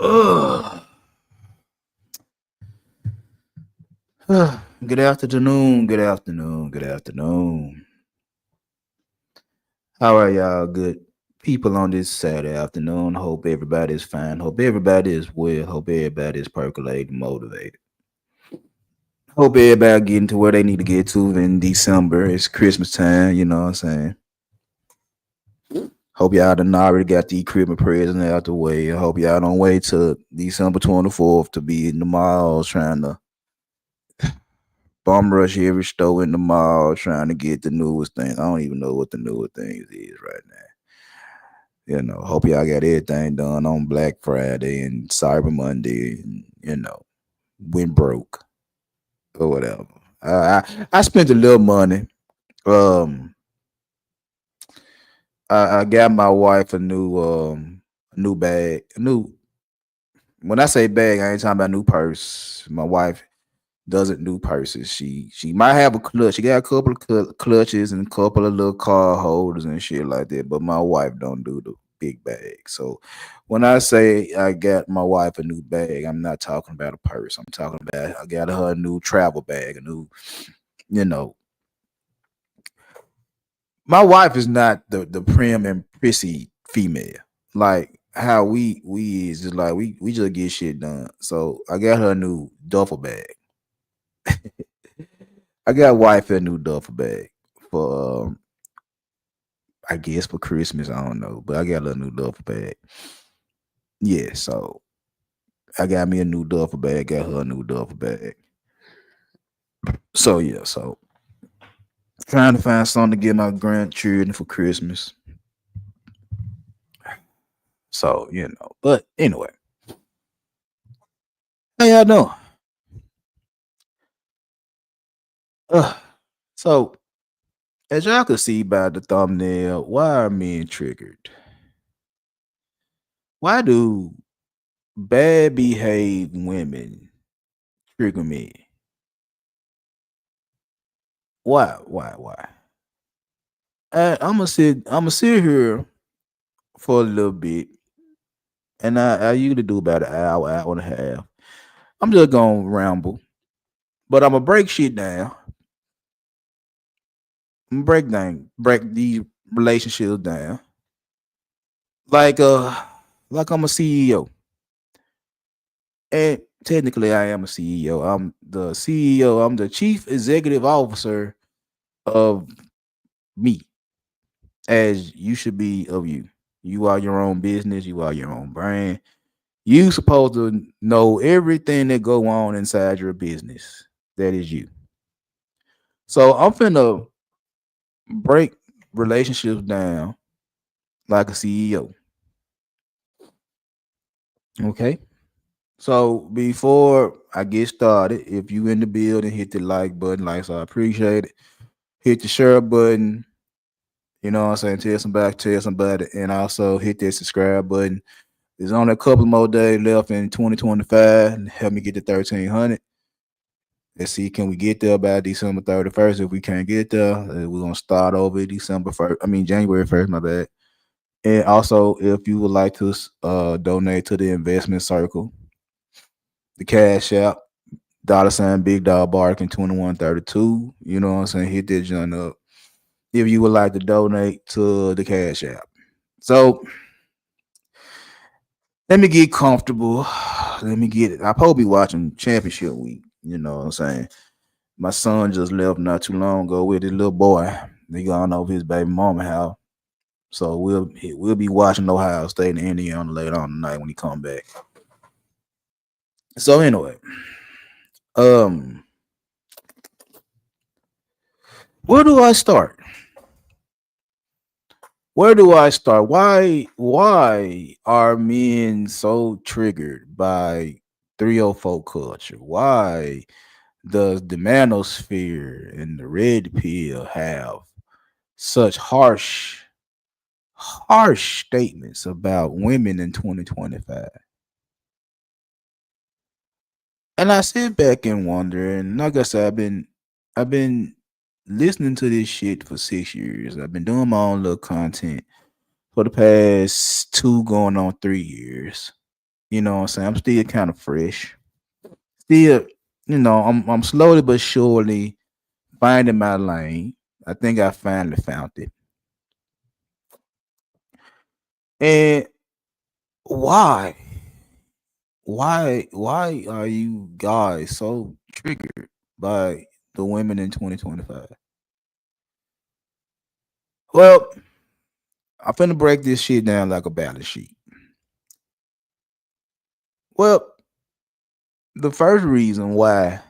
Ugh. Good afternoon. Good afternoon. Good afternoon. How are y'all, good people, on this Saturday afternoon? Hope everybody's fine. Hope everybody is well. Hope everybody is percolating, motivated. Hope everybody getting to where they need to get to in December. It's Christmas time. You know what I'm saying? Hope y'all done already got the Christmas present out the way. I hope y'all don't wait till December 24th to be in the malls trying to bum rush every store in the mall trying to get the newest things. I don't even know what the newest things is right now. Hope y'all got everything done on Black Friday and Cyber Monday and, went broke or whatever. I spent a little money. Um, I got my wife a new bag. A new When I say bag, I ain't talking about new purse. My wife doesn't do purses. She might have a clutch. She got a couple of clutches and a couple of little car holders and shit like that. But my wife don't do the big bag. So when I say I got my wife a new bag, I'm not talking about a purse. I'm talking about I got her a new travel bag, a new, you know. My wife is not the prim and prissy female. Like how we is just like we just get shit done. So I got her a new duffel bag. I got wife a new duffel bag for I guess for Christmas. I don't know, but I got a new duffel bag. Yeah, so I got me a new duffel bag. Got her a new duffel bag. So yeah, so trying to find something to get my grandchildren for Christmas. So but anyway, how y'all doing? Uh, so as y'all can see by the thumbnail, why are men triggered? Why do bad behaved women trigger me? Why? Why? Why? I'm gonna sit here for a little bit, and I usually do about an hour, hour and a half. I'm just gonna ramble, but I'm gonna break shit down. Break these relationships down. Like like I'm a CEO, and technically I am a CEO. I'm the CEO. I'm the chief executive officer of me, as you should be of you. You are your own business. You are your own brand. You supposed to know everything that go on inside your business. That is you. So I'm finna break relationships down like a CEO. Okay. So before I get started, if you in the building, hit the like button, like so I appreciate it. Hit the share button, you know what I'm saying? Tell somebody, and also hit that subscribe button. There's only a couple more days left in 2025. Help me get to 1300. Let's see, can we get there by December 31st? If we can't get there, we're gonna start over December 1st. I mean January 1st, my bad. And also, if you would like to donate to the investment circle, the Cash App, $ Big Dog Barking 2132. You know what I'm saying? Hit that joint up if you would like to donate to the Cash App. So let me get comfortable. Let me get it. I'll probably be watching championship week. You know what I'm saying? My son just left not too long ago with his little boy. They gone over his baby mama house. So we'll be watching Ohio State and Indiana later on tonight when he come back. So anyway, um, where do I start? Where do I start? Why are men so triggered by 304 culture? Why does the manosphere and the red pill have such harsh statements about women in 2025? And I sit back and wonder, and like I said, I've been listening to this shit for 6 years. I've been doing my own little content for the past 2 going on 3 years. You know what I'm saying? I'm still kind of fresh. Still, I'm slowly but surely finding my lane. I think I finally found it. And why? Why are you guys so triggered by the women in 2025? Well, I'm finna break this shit down like a balance sheet. Well, the first reason why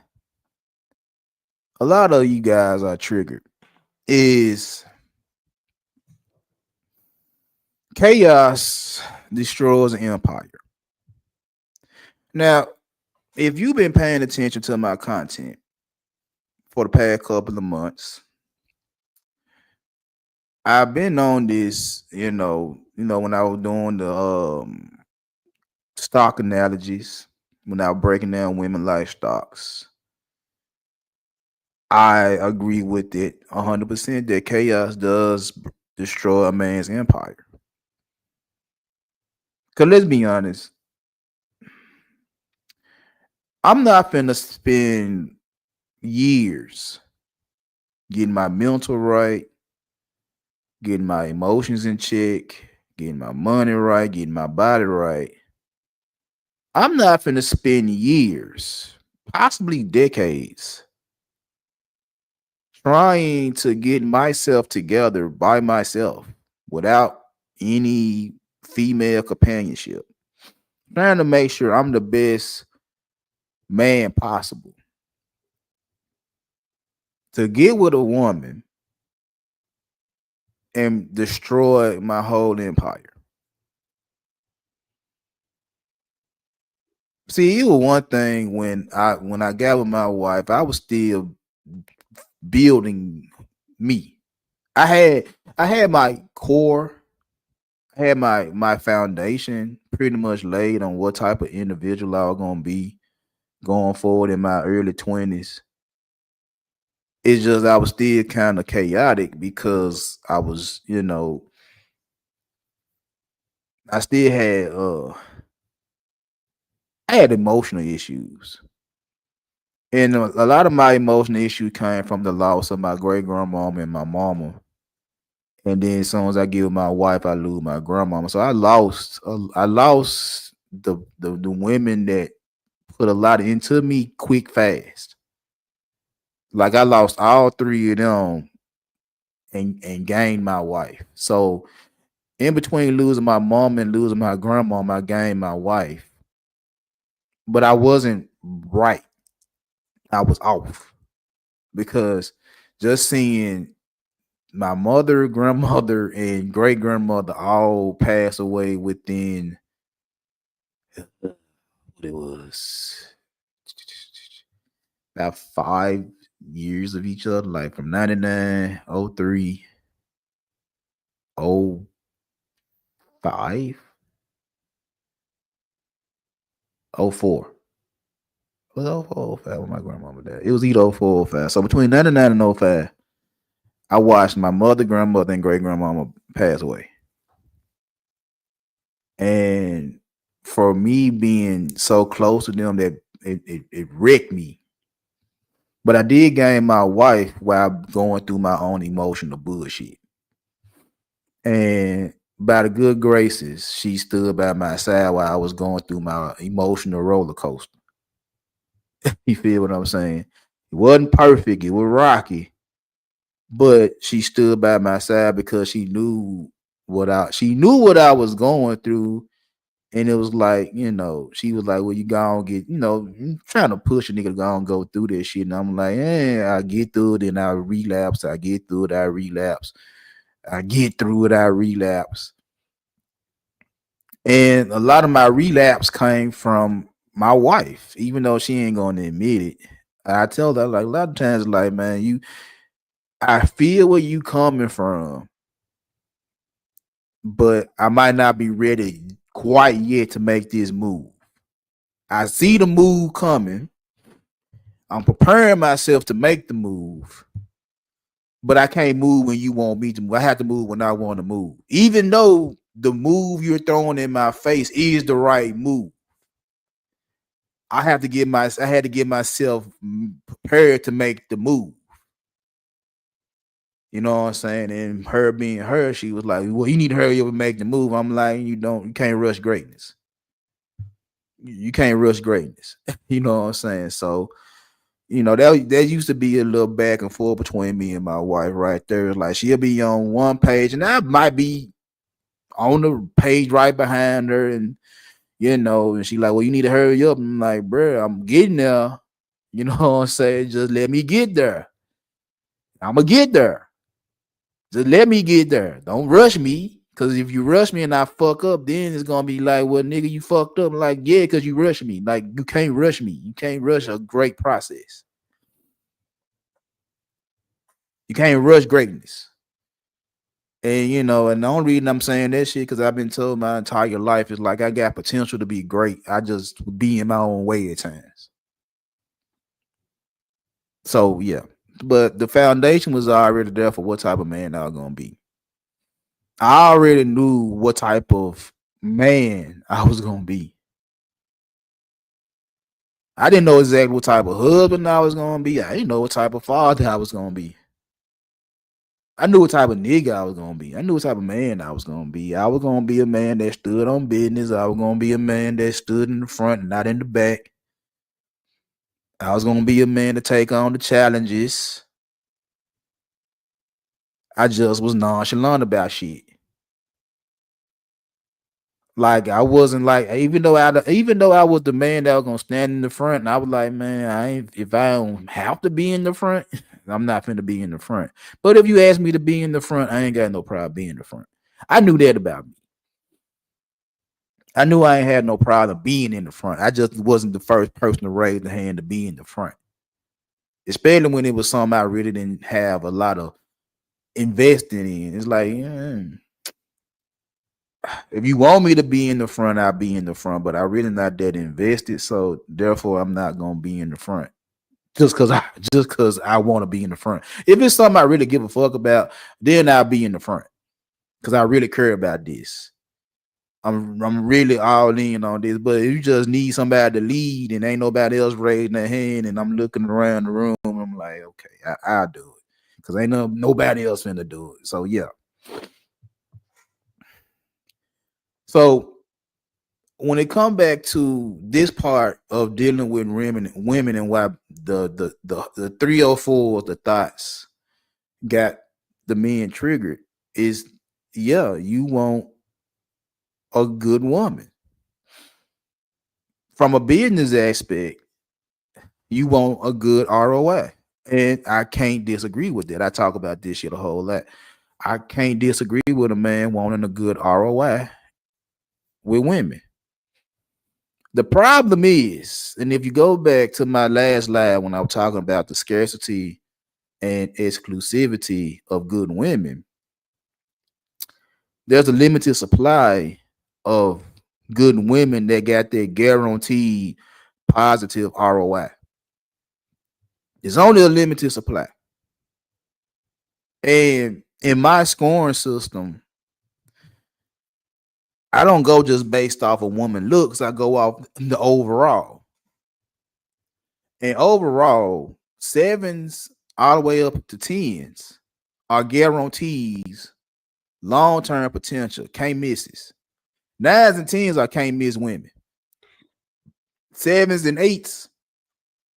a lot of you guys are triggered is chaos destroys an empire. Now, if you've been paying attention to my content for the past couple of months, I've been on this, when I was doing the stock analogies, when I was breaking down women life stocks. I agree with it 100% that chaos does destroy a man's empire. Cause let's be honest, I'm not finna spend years getting my mental right, getting my emotions in check, getting my money right, getting my body right. I'm not finna spend years, possibly decades, trying to get myself together by myself without any female companionship. Trying to make sure I'm the best man possible. To get with a woman and destroy my whole empire. See, it was one thing when I got with my wife, I was still building me. I had I had my core, I had my foundation pretty much laid on what type of individual I was gonna be going forward in my early 20s. It's just I was still kind of chaotic because I still had emotional issues. And a lot of my emotional issues came from the loss of my great grandmama and my mama. And then as soon as I get with my wife, I lose my grandmama. So I lost the women that put a lot into me quick fast. Like I lost all three of them and gained my wife. So in between losing my mom and losing my grandmom, I gained my wife. But I wasn't right. I was off because just seeing my mother, grandmother, and great grandmother all pass away within what it was about 5 years of each other, like from 99, 03, 05, 04. Was 04, 05 when my grandmama died? It was either 04 or 05. So between 99 and 05, I watched my mother, grandmother, and great grandmama pass away. And for me being so close to them that it wrecked me. But I did gain my wife while going through my own emotional bullshit. And by the good graces, she stood by my side while I was going through my emotional roller coaster. You feel what I'm saying? It wasn't perfect, it was rocky, but she stood by my side because she knew what I was going through. And it was like, she was like, well, you gonna get, trying to push a nigga to go and go through this shit. And I'm like, I get through it and I relapse. I get through it, I relapse. I get through it, I relapse. And a lot of my relapse came from my wife, even though she ain't gonna admit it. I tell her like a lot of times, like, man, I feel where you coming from, but I might not be ready quite yet to make this move. I see the move coming. I'm preparing myself to make the move, but I can't move when you want me to move. I have to move when I want to move. Even though the move you're throwing in my face is the right move. I had to get myself prepared to make the move. You know what I'm saying? And her being her, she was like, "Well, you need to hurry up and make the move." I'm like, you can't rush greatness. You can't rush greatness." You know what I'm saying? So, there used to be a little back and forth between me and my wife right there. Like she'll be on one page and I might be on the page right behind her, and and she like, "Well, you need to hurry up." I'm like, "Bro, I'm getting there." You know what I'm saying? Just let me get there. I'm gonna get there. Just let me get there. Don't rush me. Cause if you rush me and I fuck up, then it's gonna be like, "Well, nigga, you fucked up." I'm like, yeah, cause you rushed me. Like you can't rush me. You can't rush a great process. You can't rush greatness. And the only reason I'm saying that shit because I've been told my entire life is like I got potential to be great. I just be in my own way at times. So yeah. But the foundation was already there for what type of man I was gonna be. I already knew what type of man I was gonna be. I didn't know exactly what type of husband I was gonna be. I didn't know what type of father I was gonna be. I knew what type of nigga I was gonna be. I knew what type of man I was gonna be. I was gonna be a man that stood on business. I was gonna be a man that stood in the front, not in the back. I was gonna be a man to take on the challenges. I just was nonchalant about shit. Like I wasn't like even though I was the man that was gonna stand in the front, and I was like, man, if I don't have to be in the front, I'm not finna be in the front. But if you ask me to be in the front, I ain't got no problem being in the front. I knew that about me. I knew I ain't had no problem being in the front. I just wasn't the first person to raise the hand to be in the front. Especially when it was something I really didn't have a lot of investing in. It's like, if you want me to be in the front, I'll be in the front, but I really not that invested. So therefore I'm not gonna be in the front. Just cause I want to be in the front. If it's something I really give a fuck about, then I'll be in the front. Cause I really care about this. I'm really all in on this. But if you just need somebody to lead and ain't nobody else raising their hand, and I'm looking around the room, I'm like, okay, I'll do it. Cause ain't nobody else finna do it. So yeah. So when it come back to this part of dealing with women and why the 304 the thoughts got the men triggered is, yeah, you want a good woman. From a business aspect, you want a good ROI. And I can't disagree with that. I talk about this shit a whole lot. I can't disagree with a man wanting a good ROI with women. The problem is, and if you go back to my last live when I was talking about the scarcity and exclusivity of good women, there's a limited supply of good women that got their guaranteed positive ROI. There's only a limited supply. And in my scoring system, I don't go just based off a woman looks, I go off the overall. And overall, sevens all the way up to tens are guarantees long-term potential, can't misses. Nines and tens are can't miss women. Sevens and eights,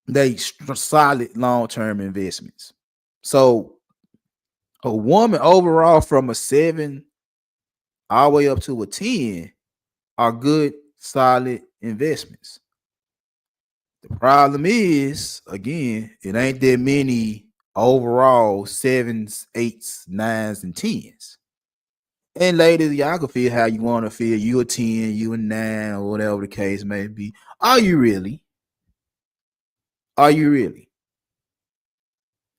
they solid long-term investments. So a woman overall from a 7 all the way up to a 10 are good, solid investments. The problem is, again, it ain't that many overall 7s, 8s, 9s, and 10s. And ladies, y'all can feel how you want to feel. You a 10, you a 9, or whatever the case may be. Are you really? Are you really?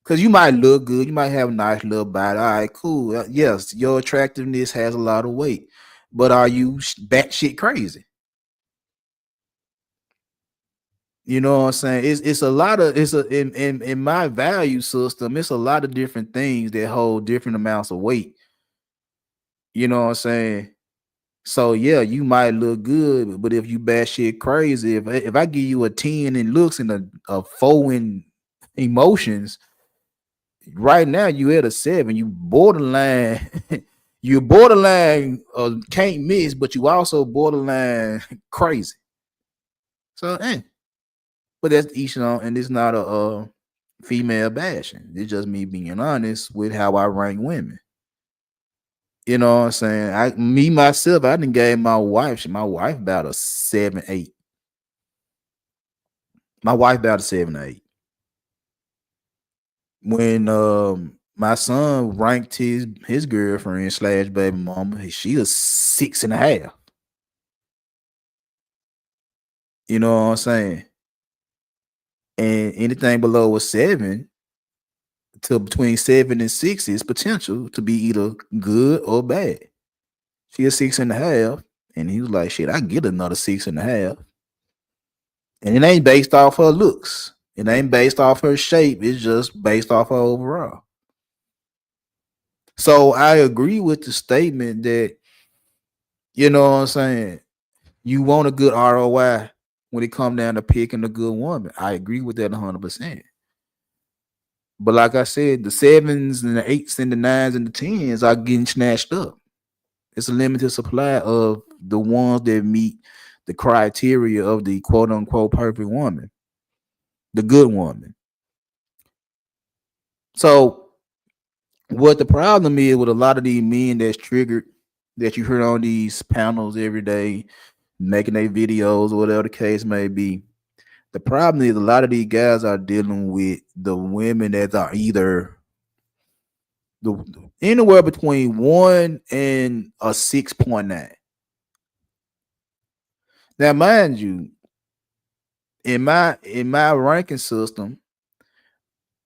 Because you might look good, you might have a nice little body. All right, cool. Yes, your attractiveness has a lot of weight, but are you batshit crazy? You know what I'm saying? It's a lot of in my value system, it's a lot of different things that hold different amounts of weight. You know what I'm saying? So yeah, you might look good, but if you bad shit crazy, if I give you a 10 in looks and a 4 in emotions, right now you at a 7. You borderline, you borderline can't miss, but you also borderline crazy. So but that's each on, and it's not a female bashing. It's just me being honest with how I rank women. You know what I'm saying? Me myself, I didn't gave my wife about a 7, 8. My wife about a 7, 8. When my son ranked his girlfriend slash baby mama, she was 6.5. You know what I'm saying? And anything below a 7 to between 7 and 6 is potential to be either good or bad. She a 6.5, and he was like, "Shit, I can get another 6.5." And it ain't based off her looks. It ain't based off her shape. It's just based off her overall. So I agree with the statement that, you know what I'm saying, you want a good ROI when it come down to picking a good woman. I agree with that 100%. But like I said, the 7s and the 8s and the 9s and the 10s are getting snatched up. It's a limited supply of the ones that meet the criteria of the quote unquote perfect woman, the good woman. So what the problem is with a lot of these men that's triggered, that you hear on these panels every day, making their videos or whatever the case may be, the problem is a lot of these guys are dealing with the women that are either the anywhere between 1 and a 6.9. Now, mind you, in my ranking system,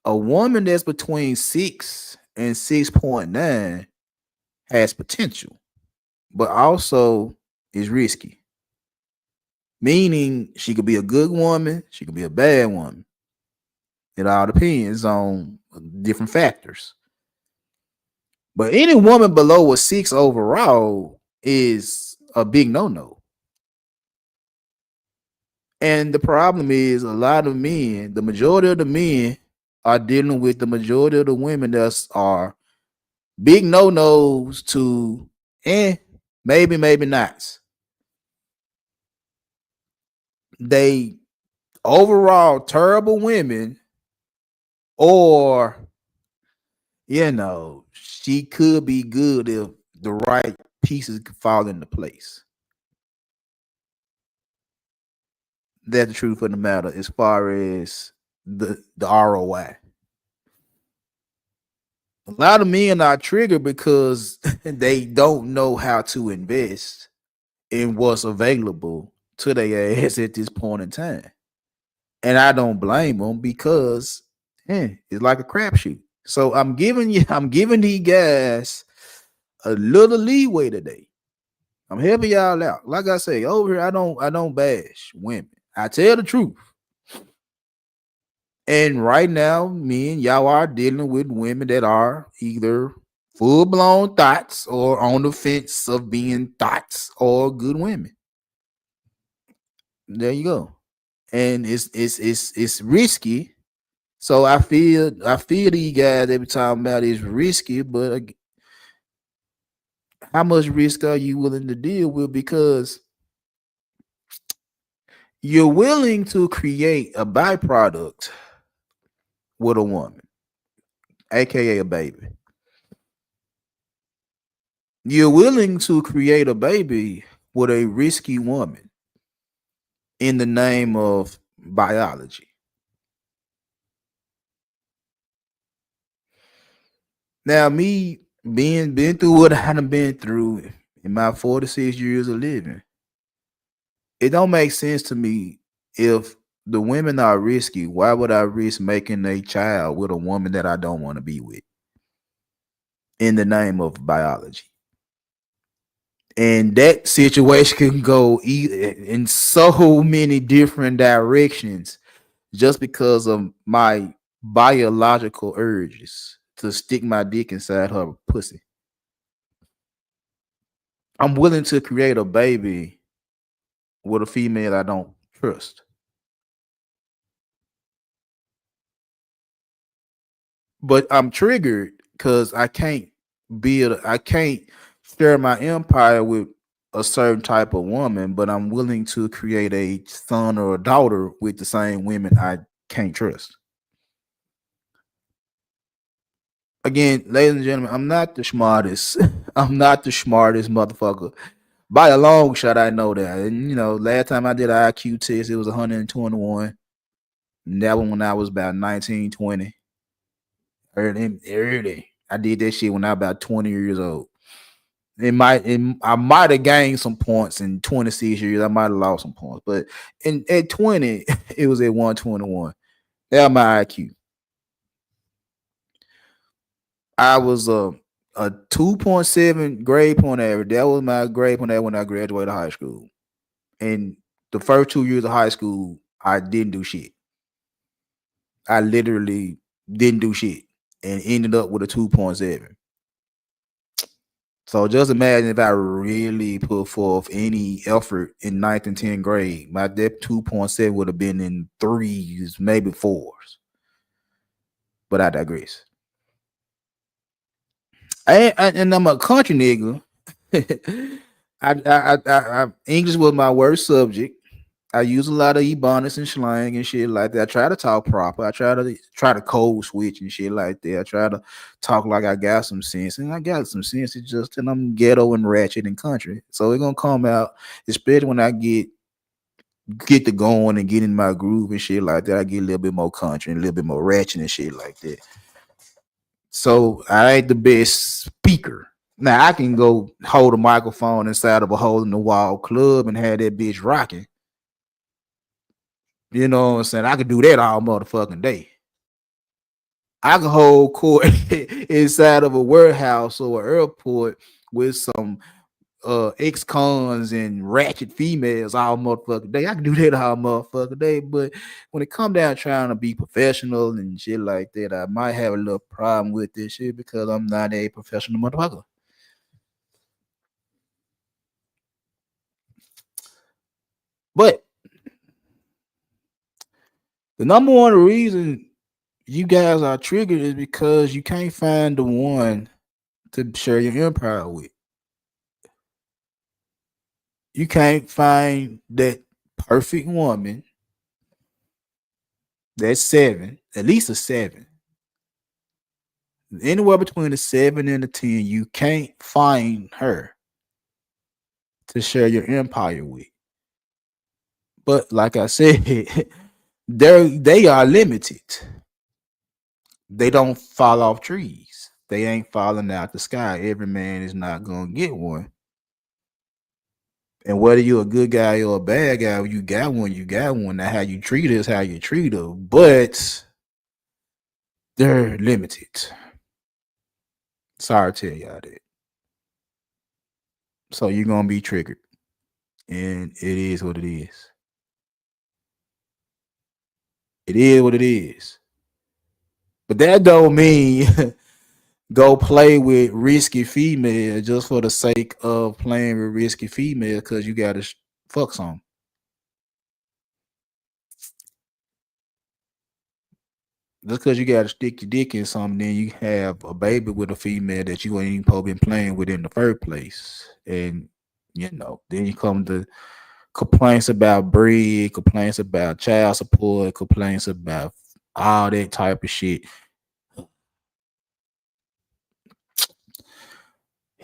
a woman that's between 6 and 6.9 has potential, but also is risky. Meaning she could be a good woman, she could be a bad woman. It all depends on different factors. But any woman below a 6 overall is a big no-no. And the problem is a lot of men, the majority of the men are dealing with the majority of the women that are big no-nos to maybe not. They overall terrible women, or she could be good if the right pieces could fall into place. That's the truth of the matter as far as the ROI. A lot of men are triggered because they don't know how to invest in what's available to their ass at this point in time. And I don't blame them because it's like a crapshoot. So I'm giving these guys a little leeway today. I'm helping y'all out. Like I say, over here, I don't bash women. I tell the truth. And right now, me and y'all are dealing with women that are either full blown thoughts or on the fence of being thoughts or good women. There you go. And it's risky. So I feel these guys every time about it's risky, but how much risk are you willing to deal with? Because you're willing to create a byproduct with a woman, aka a baby. You're willing to create a baby with a risky woman in the name of biology. Now, me being been through what I done been through in my 46 years of living, it don't make sense to me if the women are risky. Why would I risk making a child with a woman that I don't want to be with in the name of biology? And that situation can go in so many different directions just because of my biological urges to stick my dick inside her pussy. I'm willing to create a baby with a female I don't trust. But I'm triggered because I can't share my empire with a certain type of woman, but I'm willing to create a son or a daughter with the same women I can't trust. Again, ladies and gentlemen, I'm not the smartest. I'm not the smartest motherfucker. By a long shot, I know that. And last time I did an IQ test, it was 121. And that one when I was about 19, 20. Early. I did that shit when I was about 20 years old. I might have gained some points in 26 years. I might have lost some points. But at 20, it was at 121. That was my IQ. I was a 2.7 grade point average. That was my grade point average when I graduated high school. And the first 2 years of high school, I didn't do shit. I literally didn't do shit and ended up with a 2.7. So just imagine if I really put forth any effort in ninth and 10th grade, my depth 2.7 would have been in threes, maybe fours. But I digress. And I'm a country nigga. English was my worst subject. I use a lot of ebonics and slang and shit like that. I try to talk proper. I try to code switch and shit like that. I try to talk like I got some sense, and I got some sense. It's just that I'm ghetto and ratchet and country, so it's gonna come out. Especially when I get to going and get in my groove and shit like that. I get a little bit more country and a little bit more ratchet and shit like that. So I ain't the best speaker. Now I can go hold a microphone inside of a hole in the wall club and have that bitch rocking. You know what I'm saying? I could do that all motherfucking day. I could hold court inside of a warehouse or an airport with some ex-cons and ratchet females all motherfucking day. I can do that all motherfucking day. But when it come down trying to be professional and shit like that, I might have a little problem with this shit because I'm not a professional motherfucker. But the number one reason you guys are triggered is because you can't find the one to share your empire with. You can't find that perfect woman that's seven, at least a seven. Anywhere between a 7 and a 10, you can't find her to share your empire with. But like I said, they are limited. They don't fall off trees. They ain't falling out the sky. Every man is not gonna get one. And whether you're a good guy or a bad guy, you got one, you got one. Now, how you treat her is how you treat her, but they're limited. Sorry to tell y'all that. So you're gonna be triggered. And it is what it is. It is what it is. But that don't mean go play with risky female just for the sake of playing with risky female because you gotta fuck some. Just because you gotta stick your dick in something, then you have a baby with a female that you ain't even supposed to been playing with in the first place. And then you come to complaints about breed, complaints about child support, complaints about all that type of shit.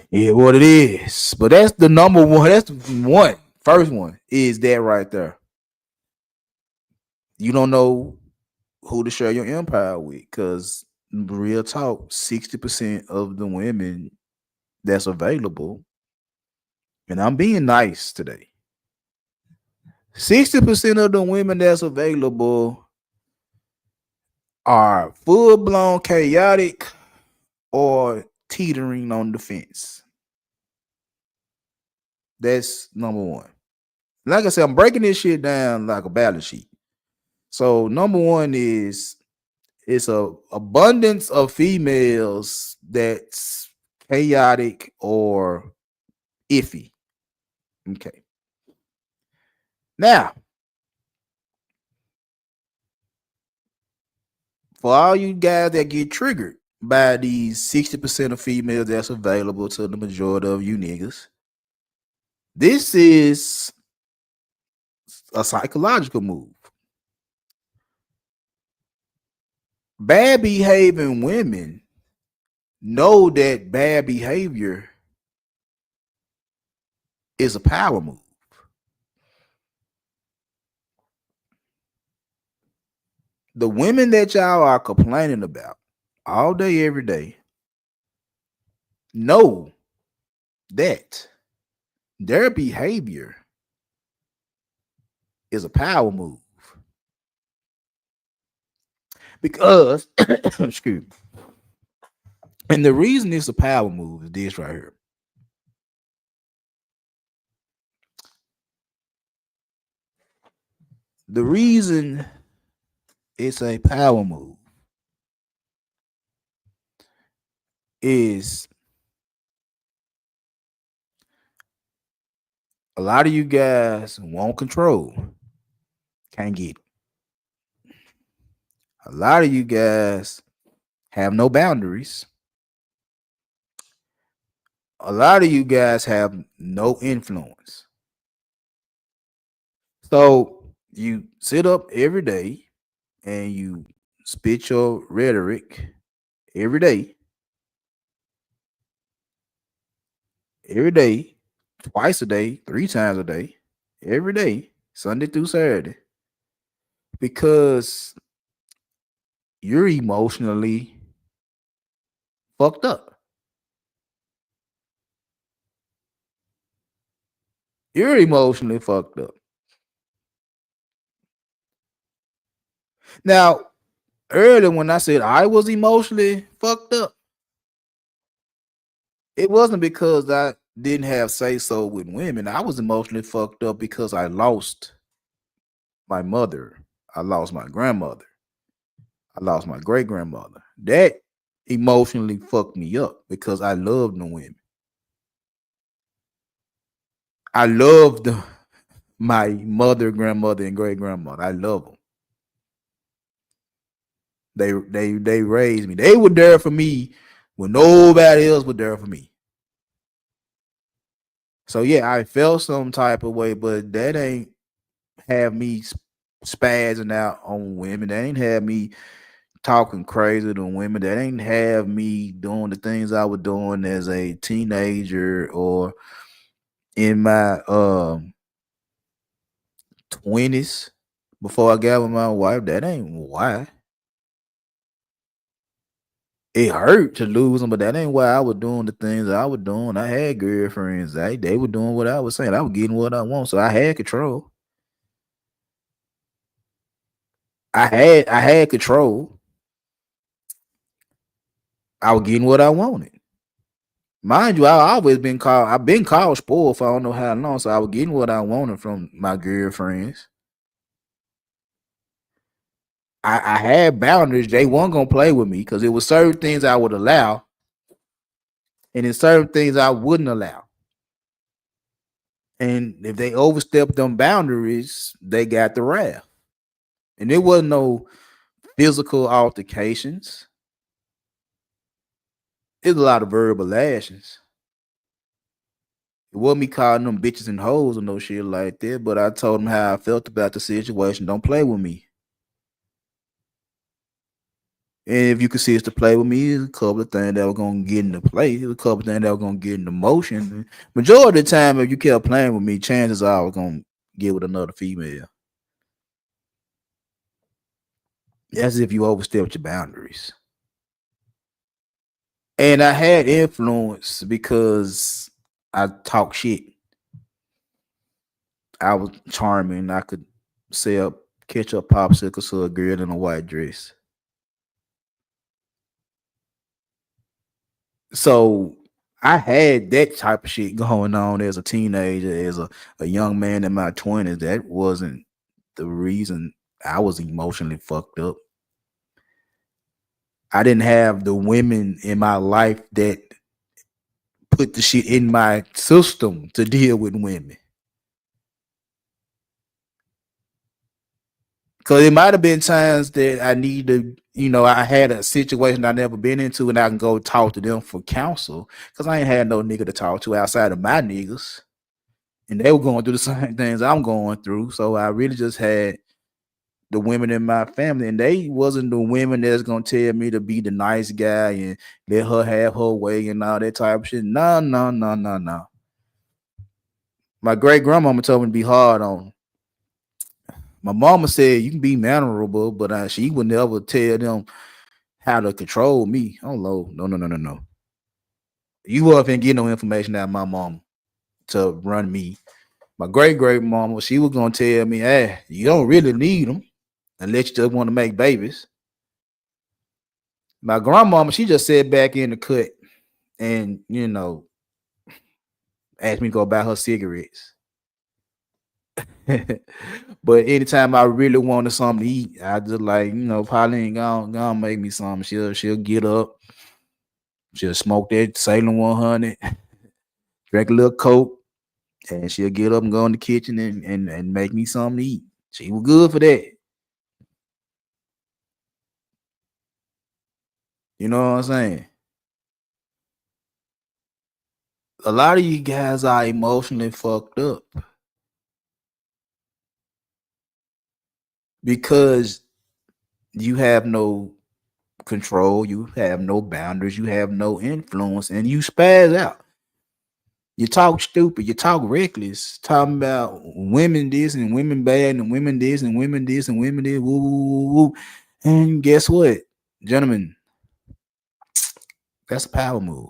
Yeah, what it is. But that's the number one. That's the one. First one is that right there. You don't know who to share your empire with because real talk, 60% of the women that's available, and I'm being nice today. 60% of the women that's available are full blown chaotic or teetering on the fence. That's number one. Like I said, I'm breaking this shit down like a balance sheet. So number one is it's a abundance of females that's chaotic or iffy. Okay. Now, for all you guys that get triggered by these 60% of females that's available to the majority of you niggas, this is a psychological move. Bad behaving women know that bad behavior is a power move. The women that y'all are complaining about all day, every day, know that their behavior is a power move. Because, excuse me, and the reason it's a power move is this right here. The reason it's a power move is a lot of you guys want control, can't get it. A lot of you guys have no boundaries. A lot of you guys have no influence. So you sit up every day and you spit your rhetoric every day, twice a day, 3 times a day, every day, Sunday through Saturday, because you're emotionally fucked up. You're emotionally fucked up. Now, earlier when I said I was emotionally fucked up, it wasn't because I didn't have say so with women. I was emotionally fucked up because I lost my mother. I lost my grandmother. I lost my great grandmother. That emotionally fucked me up because I loved the women. I loved my mother, grandmother, and great grandmother. I love them. They raised me. They were there for me when nobody else was there for me. So yeah, I felt some type of way, but that ain't have me spazzing out on women. That ain't have me talking crazy to women. That ain't have me doing the things I was doing as a teenager or in my 20s before I got with my wife. That ain't why. It hurt to lose them, but that ain't why I was doing the things I was doing. I had girlfriends. They were doing what I was saying. I was getting what I want, so I had control. I had control. I was getting what I wanted. Mind you, I've been called spoiled for I don't know how long, so I was getting what I wanted from my girlfriends. I had boundaries. They weren't gonna play with me because it was certain things I would allow, and in certain things I wouldn't allow. And if they overstepped them boundaries, they got the wrath. And there wasn't no physical altercations. It's a lot of verbal lashings. It wasn't me calling them bitches and hoes or no shit like that, but I told them how I felt about the situation. Don't play with me. And if you consist to play with me, there's a couple of things that were gonna get into play. There's a couple of things that were gonna get into motion. Majority of the time, if you kept playing with me, chances are I was gonna get with another female. That's if you overstepped your boundaries. And I had influence because I talk shit. I was charming. I could sell ketchup popsicles to a girl in a white dress. So I had that type of shit going on as a teenager, as a young man in my 20s. That wasn't the reason I was emotionally fucked up. I didn't have the women in my life that put the shit in my system to deal with women. Cause it might have been times that I need to, I had a situation I never been into, and I can go talk to them for counsel. Cause I ain't had no nigga to talk to outside of my niggas, and they were going through the same things I'm going through. So I really just had the women in my family, and they wasn't the women that's gonna tell me to be the nice guy and let her have her way and all that type of shit. No, no, no, no, no. My great grandmama told me to be hard on them. My mama said you can be mannerable, but she would never tell them how to control me. Oh Lord, no, no, no, no, no. You wasn't get no information out of my mom to run me. My great mama, she was gonna tell me, "Hey, you don't really need them unless you just want to make babies." My grandmama, she just sat back in the cut and asked me to go buy her cigarettes. But anytime I really wanted something to eat, I just like, Pauline gonna make me something. She'll get up, she'll smoke that Salem 100, drink a little Coke, and she'll get up and go in the kitchen and make me something to eat. She was good for that. You know what I'm saying? A lot of you guys are emotionally fucked up because you have no control, you have no boundaries, you have no influence, and you spaz out. You talk stupid, you talk reckless, talking about women this and women bad and women this and women this and women this, woo, woo, woo, woo. And guess what, gentlemen? That's a power move.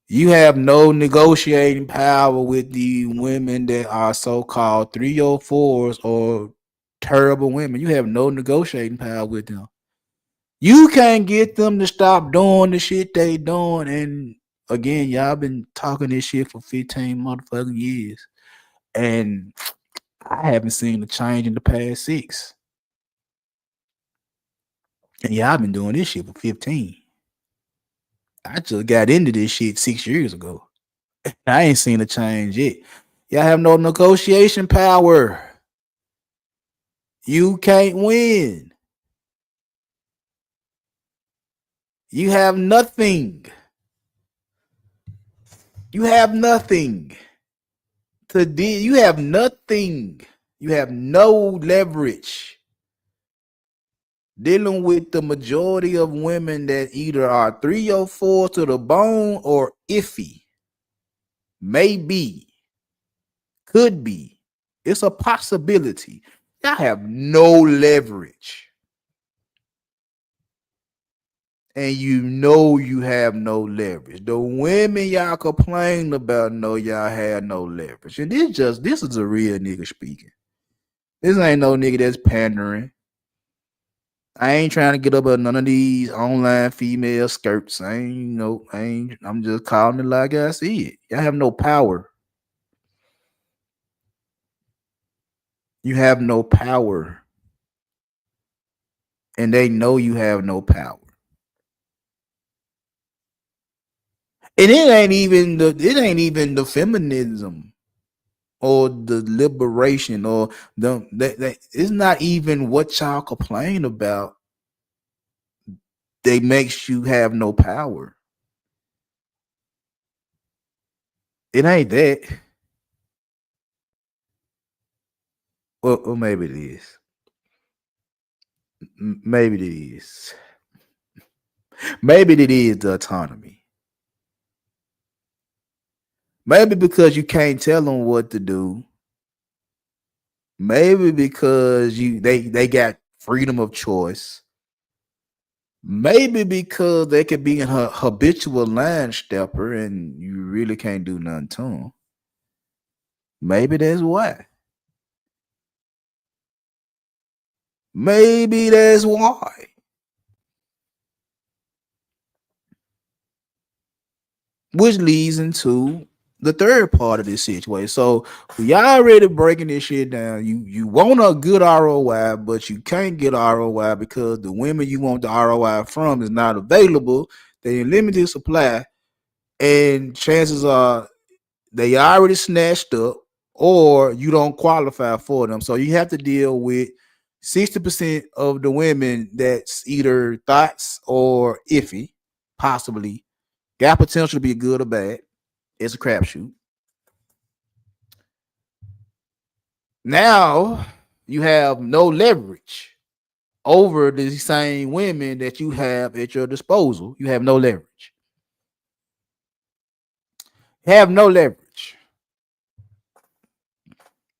You have no negotiating power with the women that are so-called 304s or terrible women. You have no negotiating power with them. You can't get them to stop doing the shit they doing. And again, y'all been talking this shit for 15 motherfucking years. And I haven't seen a change in the past 6. And y'all been doing this shit for 15. I just got into this shit 6 years ago. I ain't seen a change yet. Y'all have no negotiation power. You can't win. You have nothing. You have nothing to deal. You have nothing. You have no leverage dealing with the majority of women that either are 304 to the bone or iffy. Maybe. Could be. It's a possibility. Y'all have no leverage. And you have no leverage. The women y'all complain about know y'all had no leverage. And this is a real nigga speaking. This ain't no nigga that's pandering. I ain't trying to get up on none of these online female skirts. I'm just calling it like I see it. Y'all have no power. You have no power. And they know you have no power. And it ain't even the feminism or the liberation or it's not even what y'all complain about. They makes you have no power. It ain't that. Well, maybe it is. Maybe it is. Maybe it is the autonomy. Maybe because you can't tell them what to do. Maybe because they got freedom of choice. Maybe because they could be in her habitual line stepper and you really can't do nothing to them. Maybe that's why. Maybe that's why. Which leads into the third part of this situation. So we already breaking this shit down. You want a good ROI, but you can't get ROI because the women you want the ROI from is not available. They in limited supply. and chances are they already snatched up, or you don't qualify for them. So you have to deal with 60% of the women that's either thoughts or iffy, possibly got potential to be good or bad. It's a crapshoot. Now you have no leverage over the same women that you have at your disposal. You have no leverage. You have no leverage.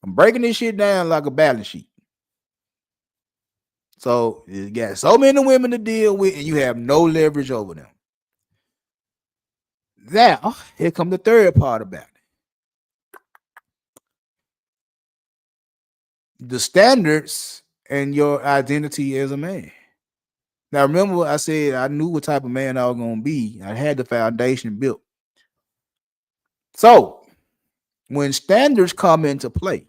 I'm breaking this shit down like a balance sheet. So you got so many women to deal with, and you have no leverage over them. Now, here come the third part about it. The standards and your identity as a man. Now, remember, I said I knew what type of man I was going to be. I had the foundation built. So, when standards come into play,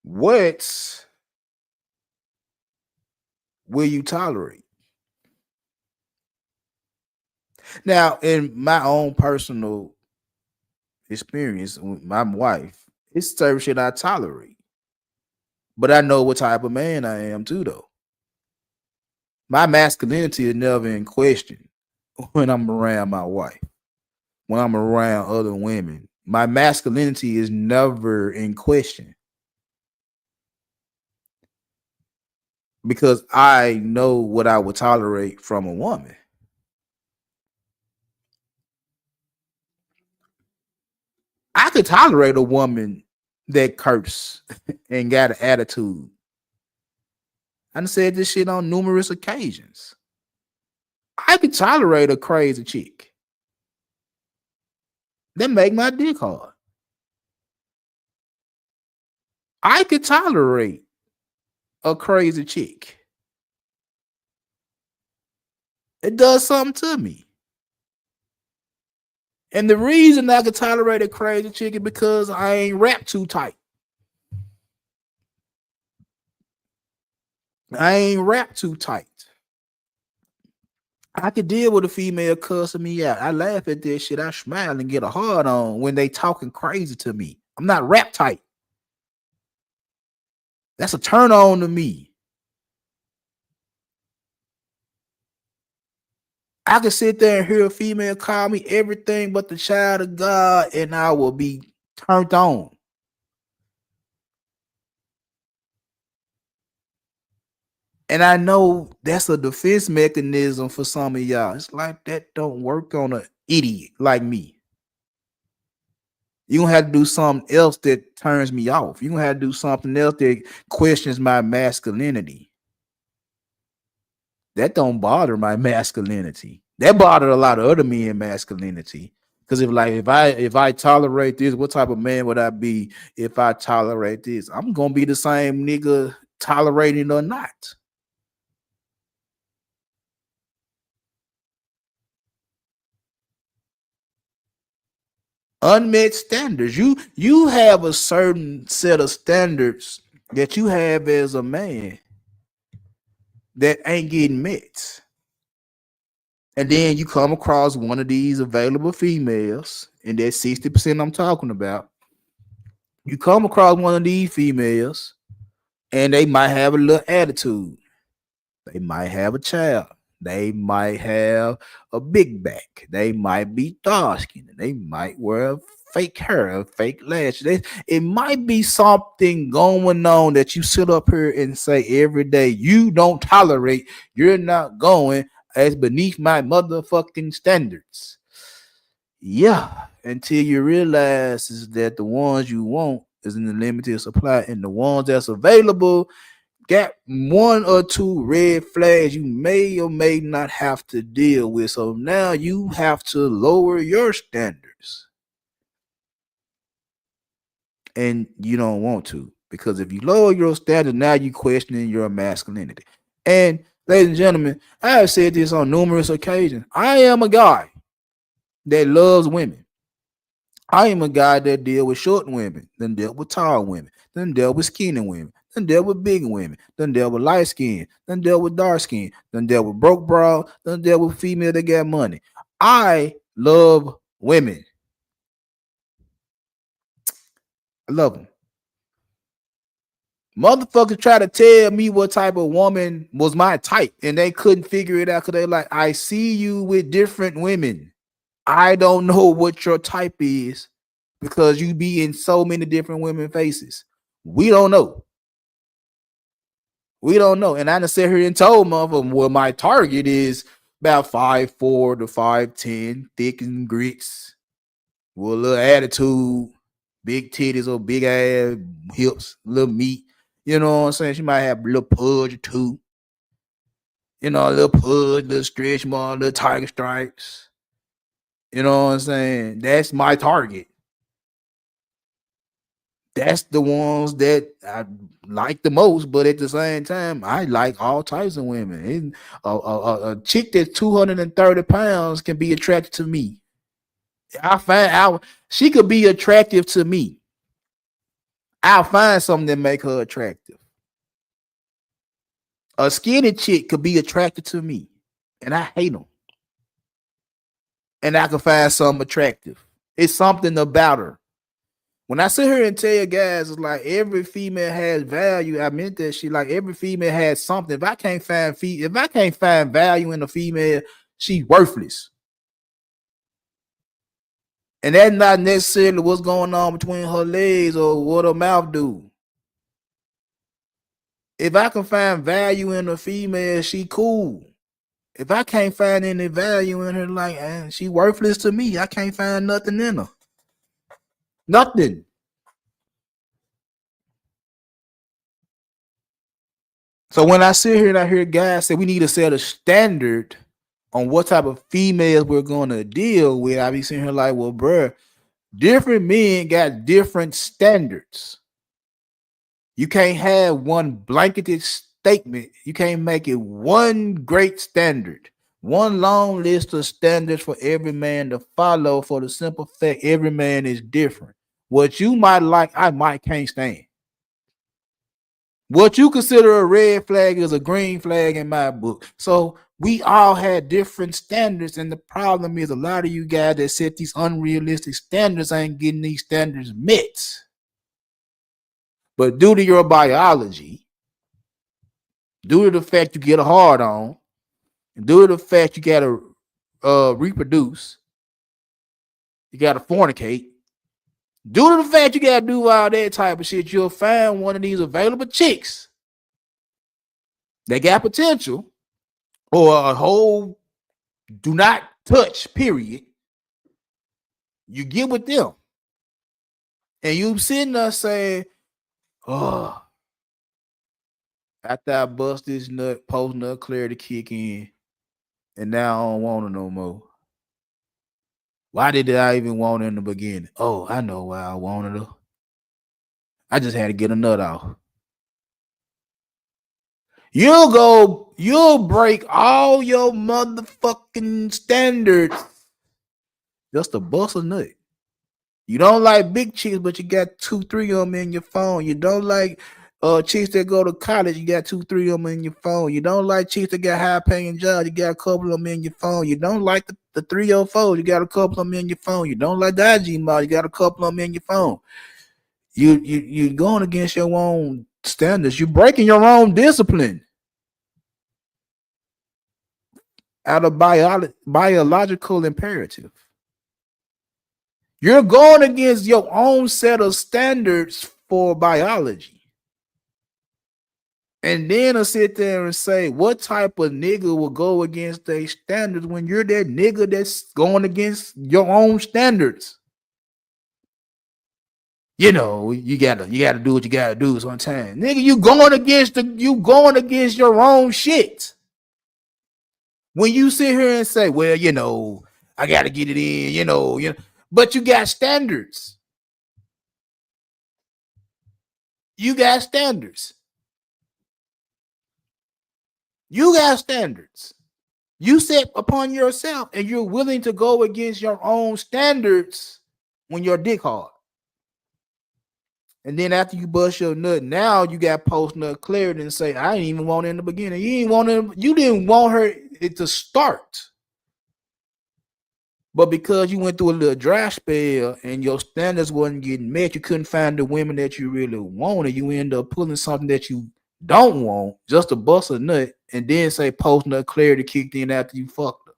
what will you tolerate? Now, in my own personal experience with my wife, it's certain shit I tolerate. But I know what type of man I am too, though. My masculinity is never in question when I'm around my wife, when I'm around other women. My masculinity is never in question because I know what I would tolerate from a woman. I could tolerate a woman that curse and got an attitude. I done said this shit on numerous occasions. I could tolerate a crazy chick. That make my dick hard. I could tolerate a crazy chick. It does something to me. And the reason I could tolerate a crazy chick is because I ain't wrapped too tight. I ain't wrapped too tight. I could deal with a female cussing me out. I laugh at this shit. I smile and get a hard on when they talking crazy to me. I'm not wrapped tight. That's a turn on to me. I can sit there and hear a female call me everything but the child of God, and I will be turned on. And I know that's a defense mechanism for some of y'all. It's like that don't work on an idiot like me. You're gonna have to do something else that turns me off. You're gonna have to do something else that questions my masculinity. That don't bother my masculinity. That bothered a lot of other men masculinity. Because if I tolerate this, what type of man would I be if I tolerate this? I'm gonna be the same nigga tolerating or not. Unmet standards. You have a certain set of standards that you have as a man that ain't getting met. And then you come across one of these available females, and that 60% I'm talking about. You come across one of these females, and they might have a little attitude. They might have a child. They might have a big back. They might be dark skinned. They might wear fake hair, fake lashes. It might be something going on that you sit up here and say every day, you don't tolerate, you're not going as beneath my motherfucking standards. Yeah, until you realize is that the ones you want is in the limited supply, and the ones that's available got one or two red flags you may or may not have to deal with. So now you have to lower your standards. And you don't want to, because if you lower your standards, now you questioning your masculinity. And ladies and gentlemen, I have said this on numerous occasions. I am a guy that loves women. I am a guy that deal with short women, then deal with tall women, then deal with skinny women, Done dealt with big women. Done dealt with light skin. Done dealt with dark skin. Done dealt with broke bra. Done dealt with female that got money. I love women. I love them. Motherfuckers try to tell me what type of woman was my type, and they couldn't figure it out because they like, I see you with different women. I don't know what your type is because you be in so many different women faces. We don't know. We don't know. And I done sit here and told motherfucker, well, my target is about 5'4" to 5'10", thick and grits, with a little attitude, big titties or big ass hips, little meat. You know what I'm saying? She might have a little pudge or two. You know, a little pudge, little stretch mark, little tiger stripes. You know what I'm saying? That's my target. That's the ones that I like the most, but at the same time, I like all types of women. And a chick that's 230 pounds can be attracted to me. I find out she could be attractive to me. I'll find something that make her attractive. A skinny chick could be attracted to me, and I hate them. And I can find something attractive. It's something about her. When I sit here and tell you guys, it's like every female has value. I meant that shit. Like every female has something. If I can't find value in a female, she's worthless. And that's not necessarily what's going on between her legs or what her mouth do. If I can find value in a female, she cool. If I can't find any value in her, like she worthless to me. I can't find nothing in her. Nothing. So when I sit here and I hear guys say we need to set a standard on what type of females we're going to deal with, I be sitting here like, well, bruh, different men got different standards. You can't have one blanketed statement. You can't make it one great standard, one long list of standards for every man to follow for the simple fact every man is different. What you might like, I might can't stand. What you consider a red flag is a green flag in my book. So we all had different standards, and the problem is a lot of you guys that set these unrealistic standards ain't getting these standards met. But due to your biology, due to the fact you get a hard on, and due to the fact you gotta reproduce, you gotta fornicate, due to the fact you gotta do all that type of shit, you'll find one of these available chicks that got potential or a whole do not touch period. You get with them, and you sitting there saying, "Oh, after I bust this nut, post nut clarity kick in, and now I don't want her no more. Why did I even want her in the beginning? Oh, I know why I wanted her. I just had to get a nut off." You'll break all your motherfucking standards just to bust a nut. You don't like big chicks, but you got 2-3 of them in your phone. You don't like chicks that go to college, you got 2-3 of them in your phone. You don't like chicks that got high paying jobs, you got a couple of them in your phone. You don't like the 304, you got a couple of them in your phone. You don't like the IG model, you got a couple of them in your phone. You're going against your own standards. You're breaking your own discipline out of biological imperative. You're going against your own set of standards for biology. And then I'll sit there and say, what type of nigga will go against their standards when you're that nigga that's going against your own standards? You know, you gotta do what you gotta do sometimes. Nigga, you going against your own shit. When you sit here and say, well, you know, I gotta get it in, you know, but you got standards. You got standards. You got standards. You set upon yourself, and you're willing to go against your own standards when your dick hard. And then after you bust your nut, now you got post nut clarity and say, I didn't even want it in the beginning. You didn't want her it to start. But because you went through a little dry spell and your standards wasn't getting met, you couldn't find the women that you really wanted. You end up pulling something that you don't want just to bust a nut and then say post nut clarity kicked in after you fucked her.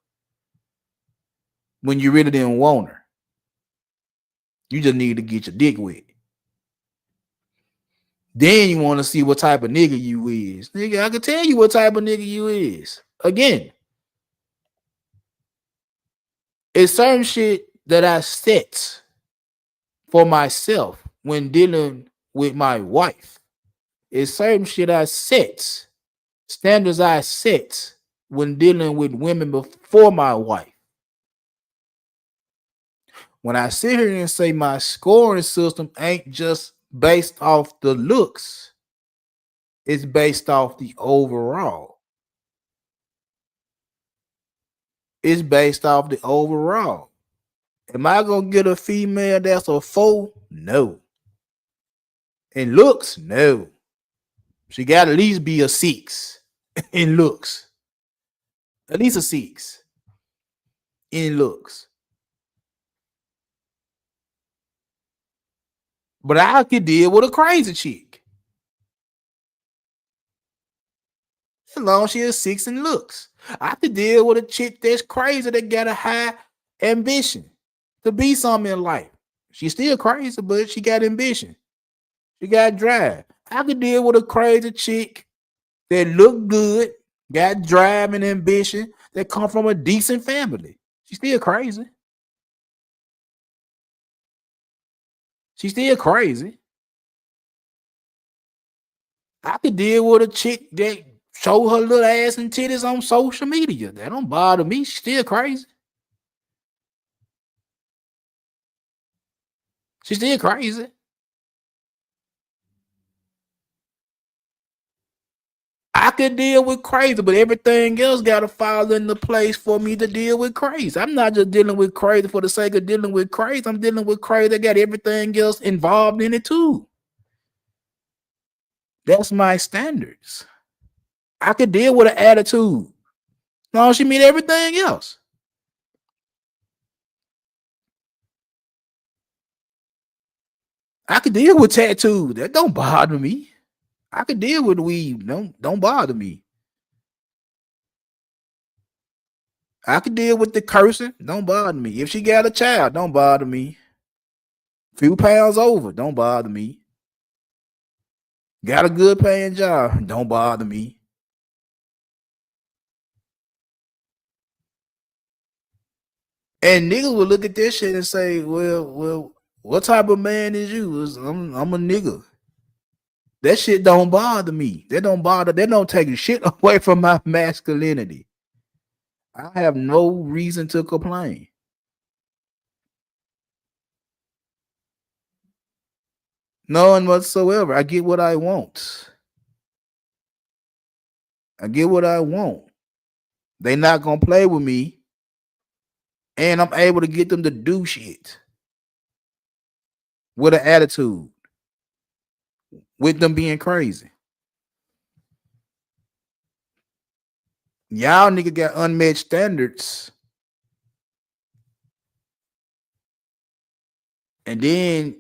When you really didn't want her. You just need to get your dick wet. Then you want to see what type of nigga you is. Nigga, I can tell you what type of nigga you is. Again, it's certain shit that I set for myself when dealing with my wife. It's certain shit I set, standards I set when dealing with women before my wife. When I sit here and say my scoring system ain't just based off the looks, it's based off the overall. It's based off the overall. Am I gonna get a female that's a 4? No. In looks, no. She got at least be a 6 in looks. At least a 6 in looks. But I could deal with a crazy chick. As long as she is 6 in looks. I could deal with a chick that's crazy that got a high ambition to be something in life. She's still crazy, but she got ambition. She got drive. I could deal with a crazy chick that look good, got drive and ambition, that come from a decent family. She's still crazy. She's still crazy. I could deal with a chick that show her little ass and titties on social media. That don't bother me. She's still crazy. She's still crazy. I could deal with crazy, but everything else got to fall into place for me to deal with crazy. I'm not just dealing with crazy for the sake of dealing with crazy. I'm dealing with crazy that got everything else involved in it too. That's my standards. I could deal with an attitude. No, she mean everything else. I could deal with tattoos. That don't bother me. I could deal with weed. Don't bother me. I could deal with the cursing. Don't bother me. If she got a child, don't bother me. Few pounds over, don't bother me. Got a good paying job, don't bother me. And niggas will look at this shit and say, well, what type of man is you? I'm a nigga. That shit don't bother me. That don't take shit away from my masculinity. I have no reason to complain. None whatsoever. I get what I want. I get what I want. They not gonna play with me, and I'm able to get them to do shit with an attitude, with them being crazy. Y'all nigga got unmet standards, and then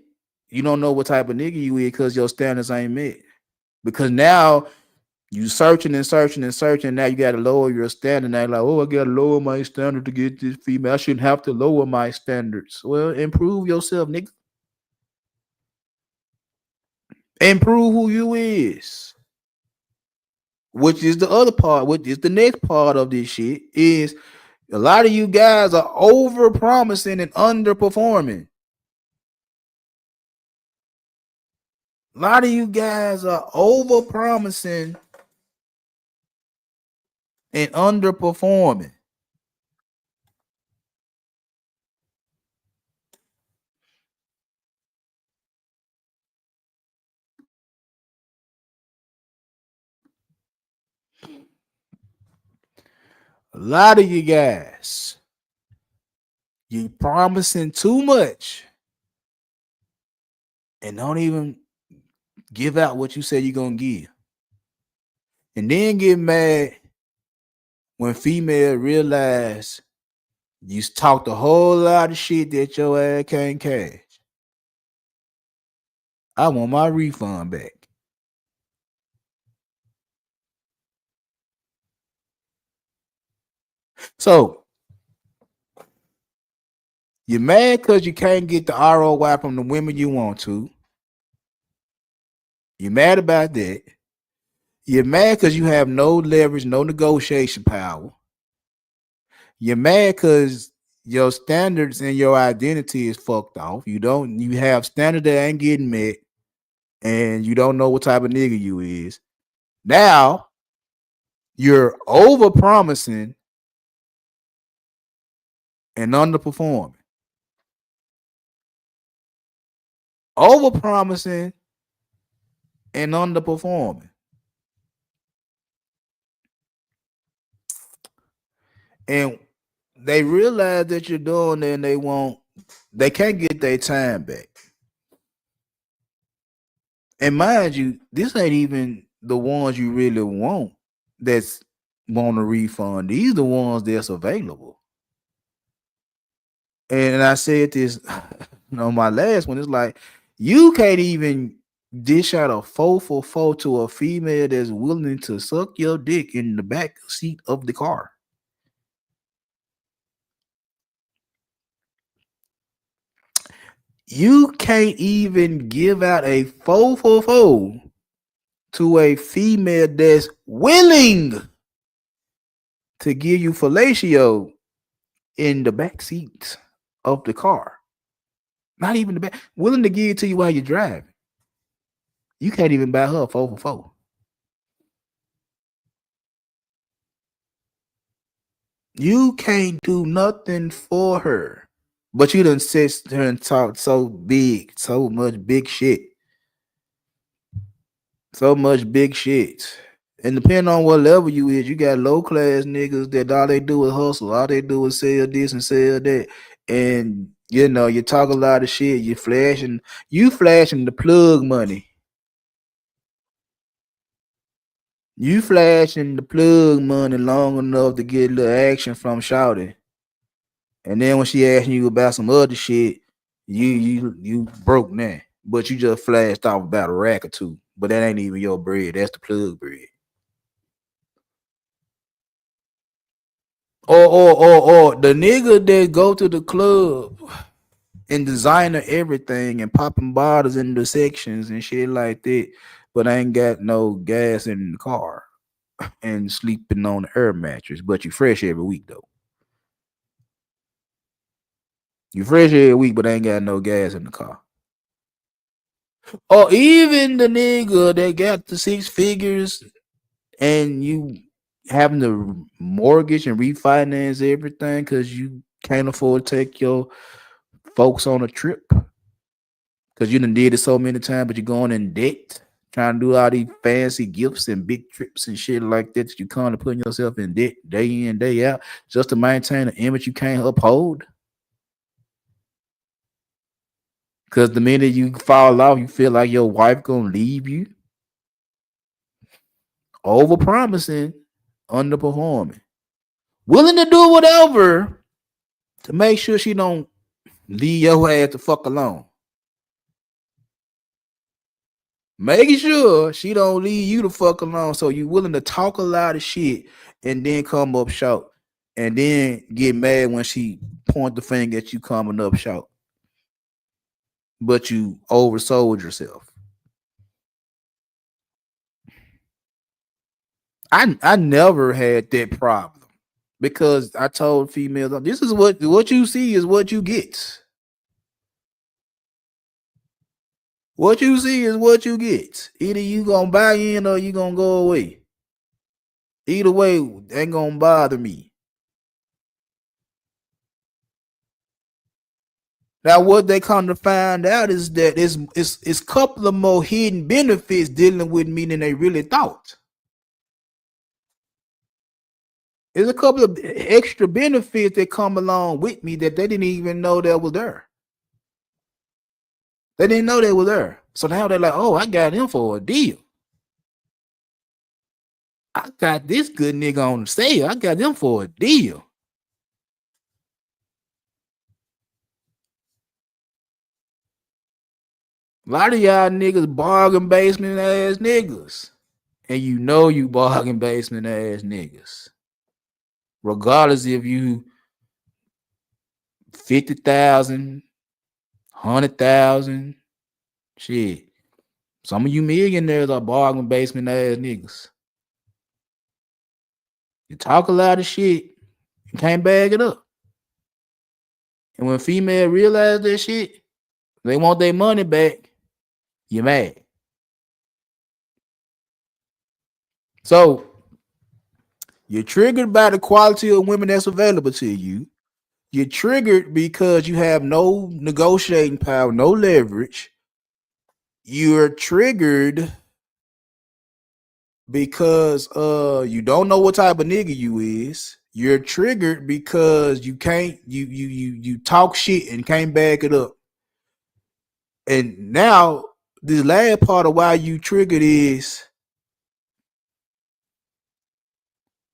you don't know what type of nigga you is because your standards ain't met. Because now you searching and searching and searching. Now you got to lower your standard. Now you're like, oh, I got to lower my standard to get this female. I shouldn't have to lower my standards. Well, improve yourself, nigga. Improve who you is. Which is the other part, which is the next part of this shit, is a lot of you guys are over promising and underperforming. A lot of you guys are over promising and underperforming. A lot of you guys, you promising too much and don't even Give out what you say you're gonna give. And then get mad when female realize you talked a whole lot of shit that your ass can't cash. I want my refund back. So you're mad because you can't get the ROI from the women you want to. You're mad about that. You're mad because you have no leverage, no negotiation power. You're mad because your standards and your identity is fucked off. You have standards that ain't getting met, and you don't know what type of nigga you is. Now you're over promising and underperforming. Over promising and underperforming. And they realize that you're doing that, and they can't get their time back. And mind you, this ain't even the ones you really want that's want a refund. These are the ones that's available. And I said this on my last one. It's like you can't even dish out a 4 for 4 to a female that's willing to suck your dick in the back seat of the car. You can't even give out a 4 for 4 to a female that's willing to give you fellatio in the back seat of the car. Not even the back, willing to give it to you while you're driving. You can't even buy her 4 for 4. You can't do nothing for her. But you done sit her and talk so much big shit. So much big shit. And depending on what level you is, you got low class niggas that all they do is hustle. All they do is sell this and sell that. And you talk a lot of shit. You flashing the plug money. You flashing the plug money long enough to get a little action from shouting. And then when she asking you about some other shit, you broke now. But you just flashed off about a rack or two. But that ain't even your bread. That's the plug bread. Or the nigga that go to the club and designer everything and popping bottles in the sections and shit like that, but I ain't got no gas in the car and sleeping on the air mattress. But you fresh every week though. You fresh every week, but ain't got no gas in the car. Or even the nigga that got the 6 figures and you having to mortgage and refinance everything because you can't afford to take your folks on a trip because you done did it so many times, but you're going in debt, trying to do all these fancy gifts and big trips and shit like that. You kind of putting yourself in debt day in, day out just to maintain an image you can't uphold. Because the minute you fall off, you feel like your wife gonna leave you. Over promising, underperforming. Willing to do whatever to make sure she don't leave your ass the fuck alone. Making sure she don't leave you the fuck alone. So you willing to talk a lot of shit and then come up short. And then get mad when she point the finger at you coming up short. But you oversold yourself. I never had that problem because I told females, this is what you see is what you get. What you see is what you get. Either you gonna buy in or you gonna go away. Either way, ain't gonna bother me. Now, what they come to find out is that it's a couple of more hidden benefits dealing with me than they really thought. There's a couple of extra benefits that come along with me that they didn't even know that was there. They didn't know they were there. So now they're like, oh, I got him for a deal. I got this good nigga on sale. I got them for a deal. A lot of y'all niggas bargain basement ass niggas. And you know you bargain basement ass niggas. Regardless if you 50,000, 100,000, shit. Some of you millionaires are bargain basement ass niggas. You talk a lot of shit, you can't bag it up. And when female realize that shit, they want their money back, you're mad. So you're triggered by the quality of women that's available to you. You're triggered because you have no negotiating power, no leverage. You're triggered because you don't know what type of nigga you is. You're triggered because you can't you talk shit and can't back it up. And now the last part of why you triggered is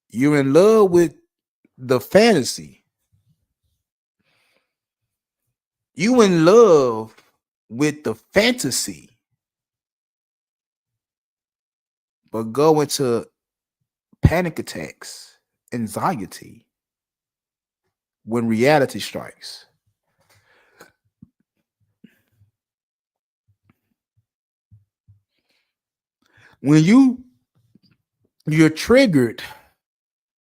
you're in love with the fantasy. You in love with the fantasy, but go into panic attacks, anxiety when reality strikes. When you're triggered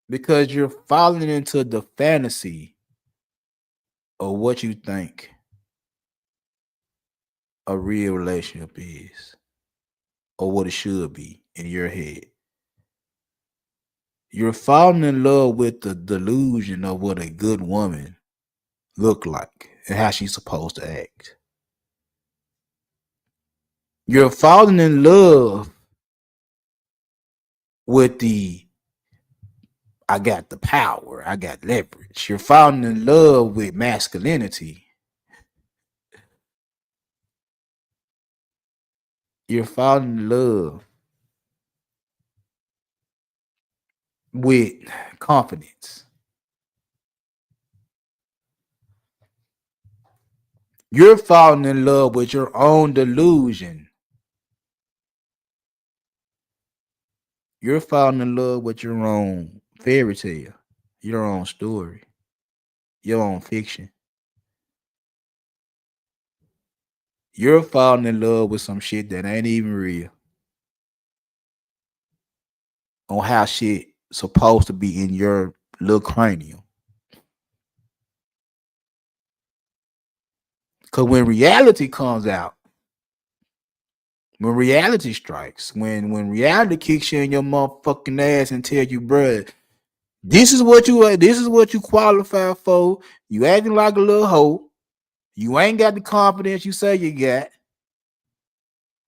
because you're falling into the fantasy of what you think a real relationship is or what it should be in your head. You're falling in love with the delusion of what a good woman look like and how she's supposed to act. You're falling in love with the I got the power, I got leverage. You're falling in love with masculinity. You're falling in love with confidence. You're falling in love with your own delusion. You're falling in love with your own fairy tale, your own story, your own fiction. You're falling in love with some shit that ain't even real. On how shit supposed to be in your little cranium. Cause when reality comes out, when reality strikes, when reality kicks you in your motherfucking ass and tell you, bruh, this is what you qualify for. You acting like a little hoe. You ain't got the confidence you say you got.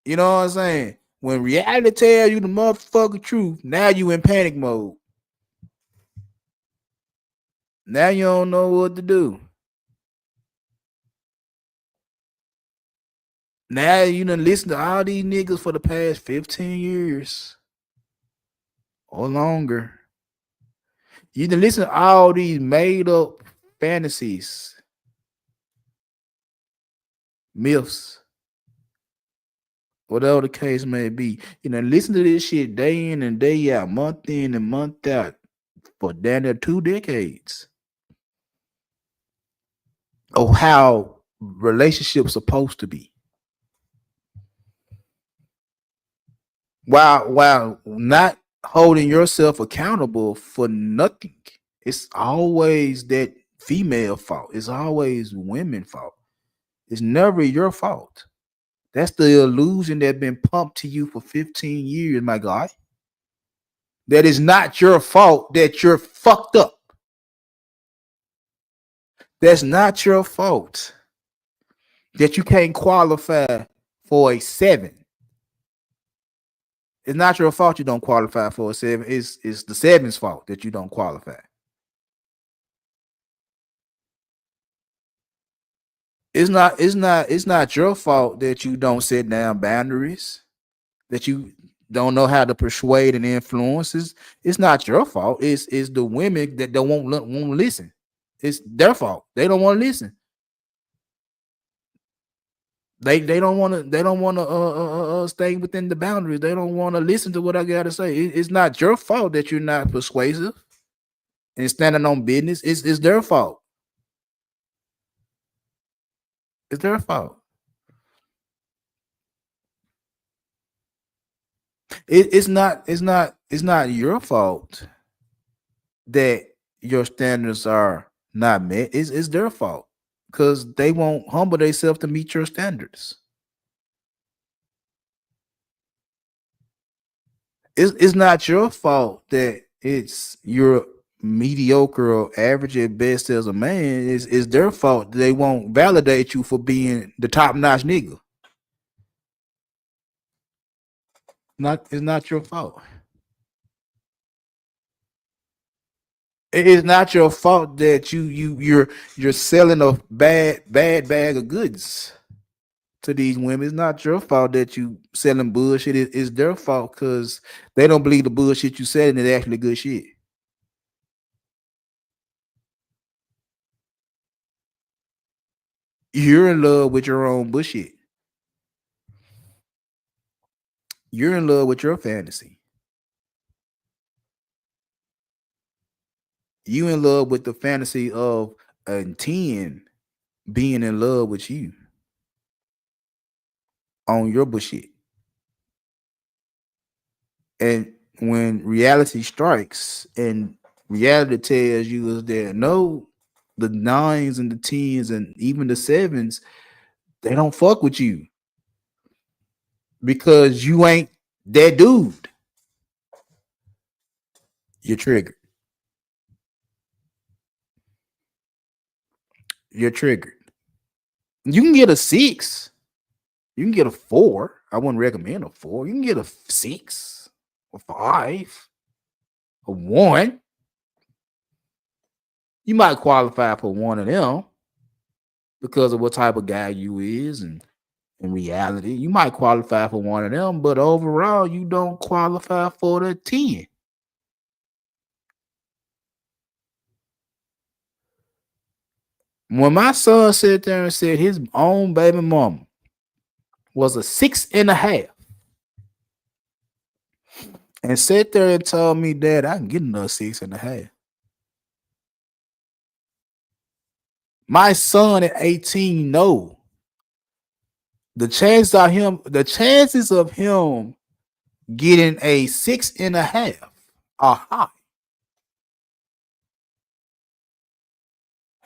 You know what I'm saying? When reality tells you the motherfucking truth, now you in panic mode. Now you don't know what to do. Now you done listen to all these niggas for the past 15 years or longer. You done listen to all these made up fantasies, myths, whatever the case may be. You know, listen to this shit day in and day out, month in and month out for damn near 2 decades. Of how relationships supposed to be. While not holding yourself accountable for nothing. It's always that female fault. It's always women's fault. It's never your fault. That's the illusion that's been pumped to you for 15 years, my guy. That is not your fault that you're fucked up. That's not your fault that you can't qualify for a 7. It's not your fault you don't qualify for a 7. It's the 7's fault that you don't qualify. It's not your fault that you don't set down boundaries, that you don't know how to persuade and influence. It's not your fault. It's the women that don't won't listen. It's their fault. They don't want to listen. They don't want to stay within the boundaries. They don't want to listen to what I got to say. It's not your fault that you're not persuasive and standing on business. It's their fault. It's their fault. It's not your fault that your standards are not met. It's their fault because they won't humble themselves to meet your standards. It's not your fault that it's you're mediocre or average at best as a man. It's their fault they won't validate you for being the top notch nigga. Not It's not your fault. It is not your fault that you're selling a bad bag of goods to these women. It's not your fault that you selling bullshit. It's their fault because they don't believe the bullshit you selling is actually good shit. You're in love with your own bullshit. You're in love with your fantasy. You in love with the fantasy of a 10 being in love with you on your bullshit. And when reality strikes and reality tells you is that no, the nines and the tens and even the sevens, they don't fuck with you because you ain't that dude. You're triggered. You're triggered. You can get a six. You can get a four. I wouldn't recommend a four. You can get a six, a five, a one. You might qualify for one of them because of what type of guy you is, and in reality, you might qualify for one of them, but overall, you don't qualify for the 10. When my son sat there and said his own baby mama was a 6.5, and sat there and told me that I can get another 6.5. My son at 18, no. The chances of him getting a 6.5 are high.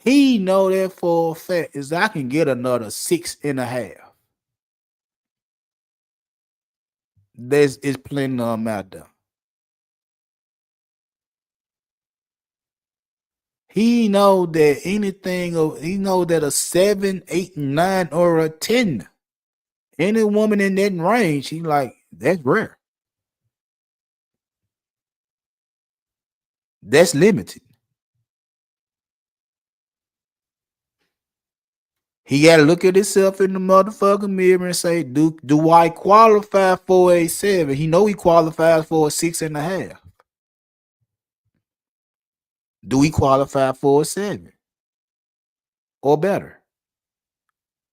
He know that for a fact is I can get another 6.5. There's is plenty of them out there. He know that he know that a 7, 8, 9, or a 10. Any woman in that range, he like, that's rare. That's limited. He gotta look at himself in the motherfucking mirror and say, do I qualify for a 7? He know he qualifies for a 6.5. Do he qualify for a 7 or better?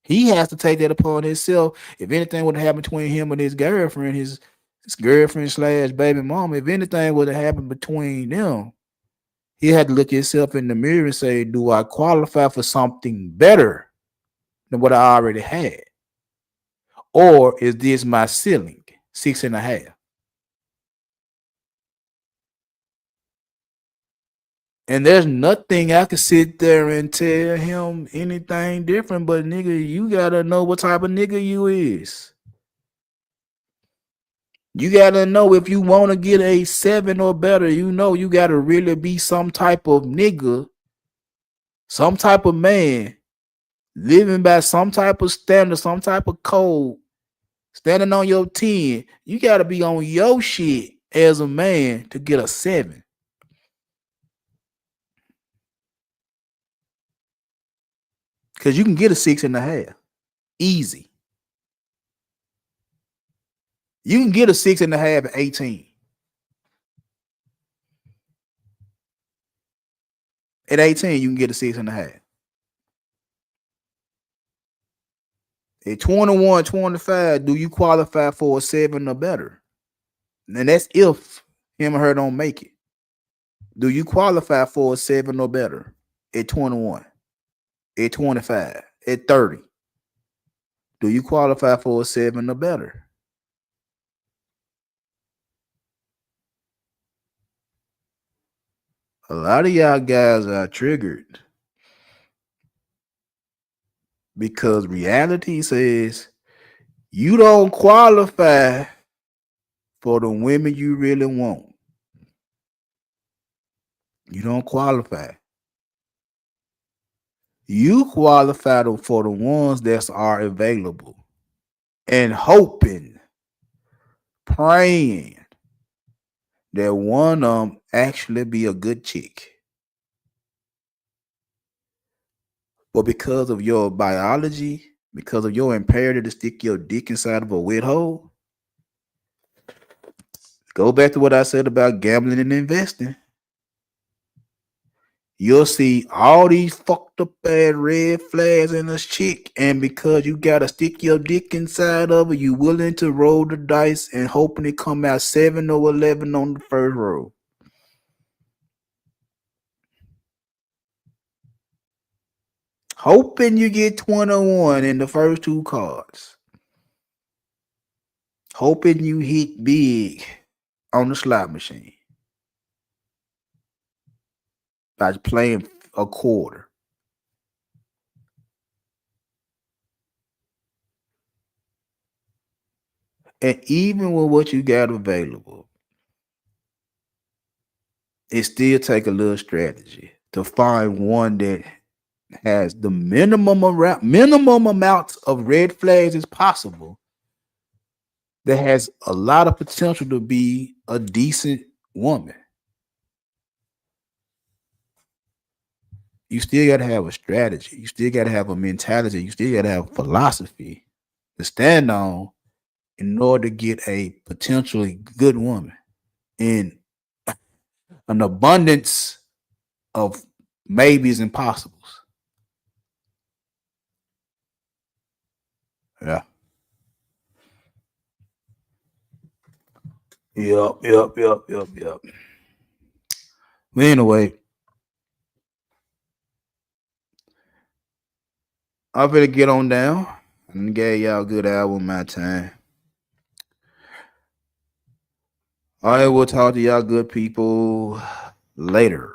He has to take that upon himself. If anything would have happened between him and his girlfriend slash baby mama, if anything would have happened between them, he had to look himself in the mirror and say, do I qualify for something better than what I already had? Or is this my ceiling? 6.5. And there's nothing I could sit there and tell him anything different, but nigga, you gotta know what type of nigga you is. You gotta know if you want to get a 7 or better, you gotta really be some type of nigga, some type of man, living by some type of standard, some type of code, standing on your 10. You gotta be on your shit as a man to get a 7. Because you can get a 6.5. Easy. You can get a 6.5 at 18. At 18, you can get a 6.5. At 21, 25, do you qualify for a 7 or better? And that's if him or her don't make it. Do you qualify for a 7 or better at 21, at 25, at 30? Do you qualify for a 7 or better? A lot of y'all guys are triggered because reality says you don't qualify for the women you really want. You don't qualify. You qualify for the ones that are available and hoping, praying that one of them actually be a good chick. But because of your biology, because of your imperative to stick your dick inside of a wet hole, go back to what I said about gambling and investing. You'll see all these fucked up bad red flags in this chick, and because you gotta stick your dick inside of it, you willing to roll the dice and hoping it come out 7 or 11 on the first roll. Hoping you get 21 in the first two cards. Hoping you hit big on the slot machine by playing a quarter. And even with what you got available, it still take a little strategy to find one that has the minimum amount of red flags as possible, that has a lot of potential to be a decent woman. You still got to have a strategy. You still got to have a mentality. You still got to have philosophy to stand on in order to get a potentially good woman in an abundance of maybes and possibles. Yeah. Yep. But anyway, I'm gonna get on down and gave y'all a good hour of my time. All right, we'll talk to y'all good people later.